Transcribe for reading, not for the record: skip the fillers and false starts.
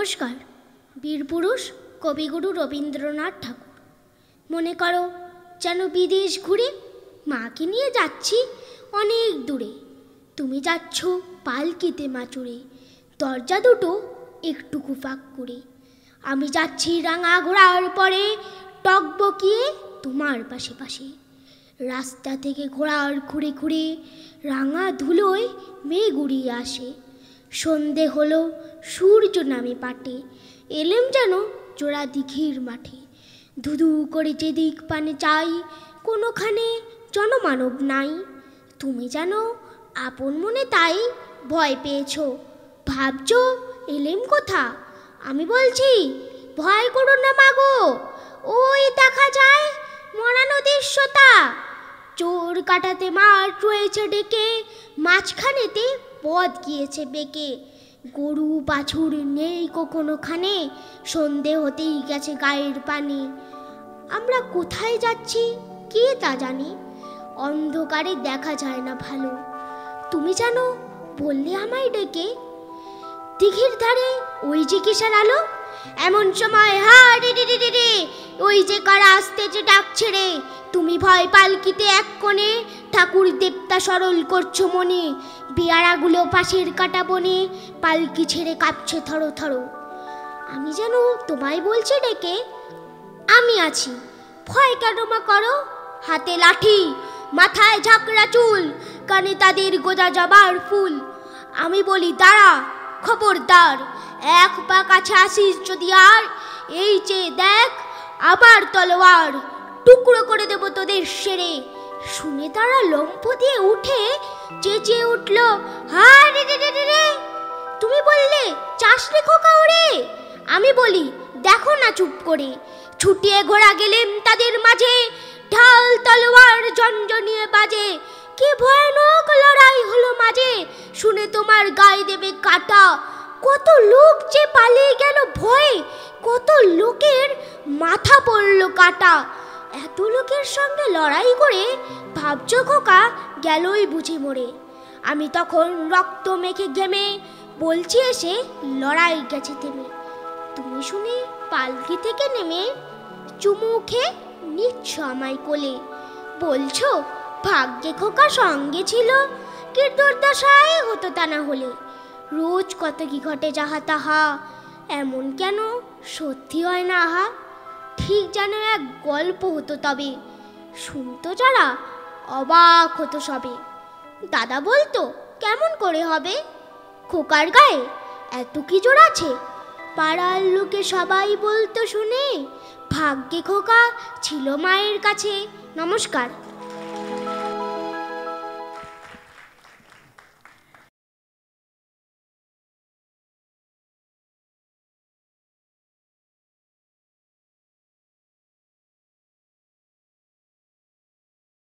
নমস্কার। বীরপুরুষ কবিগুরু রবীন্দ্রনাথ ঠাকুর। মনে করো যেন বিদেশ ঘুরে মাকে নিয়ে যাচ্ছি অনেক দূরে। তুমি যাচ্ছ পালকিতে মাচুরে, দরজা দুটো একটুকু ফাঁক করে। আমি যাচ্ছি রাঙা ঘোড়ার পরে, টকবকিয়ে তোমার পাশে পাশে। রাস্তা থেকে ঘোড়ার খুঁড়ে খুঁড়ে রাঙা ধুলোয় মেঘ উড়িয়ে আসে। সন্ধে হলো, সূর্য নামে পাটে, এলেম যেন জোড়া দিঘির মাঠে। ধুধু করে যেদিক পানে চাই, কোনোখানে জনমানব নাই। তুমি যেন আপন মনে তাই ভয় পেয়েছো, ভাবছো এলেম কোথা। আমি বলছি ভয় করো না মাগো, ওই দেখা যায় মরা নদীর সোতা। চোর কাটাতে মাঠ রয়েছে ডেকে, মাঝখানেতে পথ গিয়েছে বেঁকে। গরু বাছুর নেই কোনোখানে, সন্ধে হতেই গেছে গায়ের পানি। আমরা কোথায় যাচ্ছি কে তা জানি, অন্ধকারে দেখা যায় না ভালো। তুমি জানো বললে আমায় ডেকে, দিঘির ধারে ওই যে কিসের আলো। এমন সময় হা রে রে রে রে, ওই যে কারা আসতেছে ডাক ছেড়ে। তুমি ভয় পালকিতে এক কোণে, ঠাকুর দেবতা সরল করছো মনে। বিয়ারাগুলো পাশের কাটা বনে, পালকি ছেড়ে কাঁপছে থরো থরো। আমি যেন তোমায় বলছি ডেকে, আমি আছি, ভয় কেন মা করো। হাতে লাঠি, মাথায় ঝাঁকড়া চুল, কানে তাদের গোজা জবার ফুল। আমি বলি দাঁড়া, খবরদার, এক পা কাছে আসিস যদি আর, এই যে দেখ আবার তলোয়ার, টুকরো করে দেব তোদের সেরে। শুনে তারা লম্ফ দিয়ে উঠে চেঁচিয়ে উঠল, হা রে রে রে রে। তুমি বললে চাষ রে খোকা ওরে। আমি বলি দেখো না চুপ করে। ছুটিয়ে ঘোড়া গেলেম তাদের মাঝে, ঢাল তলোয়ার ঝনঝনিয়ে বাজে। কি ভয়ানক লড়াই হলো মাঝে, শুনে তোমার গায়ে দেবে কাটা। কত লোক যে পালিয়ে গেল ভয়ে, কত লোকের মাথা পড়ল কাটা। এত লোকের সঙ্গে লড়াই করে ভাবছো খোকা গেলই বুঝি মরে। আমি তখন রক্ত মেখে ঘেমে বলছি এসে লড়াই গেছে থেমে। তুমি শুনে পালকি থেকে নেমে চুমু খেয়ে নিচ্ছ আমায় কোলে। বলছো ভাগ্যে খোকা সঙ্গে ছিল, কি দুর্দশায় হতো তা না হলে। রোজ কত কি ঘটে যাহা তাহা, এমন কেন সত্যি হয় না আহা। ঠিক যেন এক গল্প হতো তবে, শুনতো যারা অবাক হতো সবে। দাদা বলতো কেমন করে হবে, খোকার গায়ে এত কি জোর আছে। পাড়ার লোকে সবাই বলতো শুনে, ভাগ্যে খোকা ছিল মায়ের কাছে। নমস্কার।